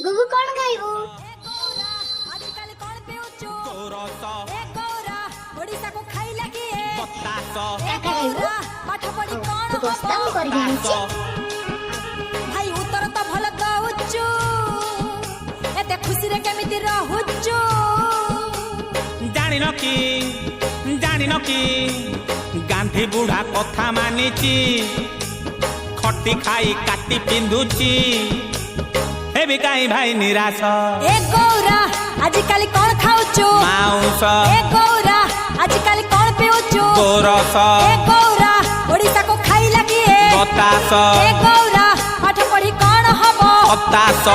गुगु कौन खाइबू आजकल कौन पिउचु ए गौरा ओडिसा को खाइला कि ए गौरा पाठ पढी कौन तू बस्ता मु करि दिछि भाई उत्तर तो भल दउचु एते खुशी रे केमिति रहुचु जानि न कि गांधी बुढ़ा कथा मानिची खटी खाई काटी पिंधुची हे भी काई भाई निराश ए गौरा आजकल कौन खाउचु माउस ए गौरा आजकल कौन पिउचु गोरस ए गौरा ओडिसा को खाइला कि बतास ए गौरा पाठ पढी कौन हबो हताश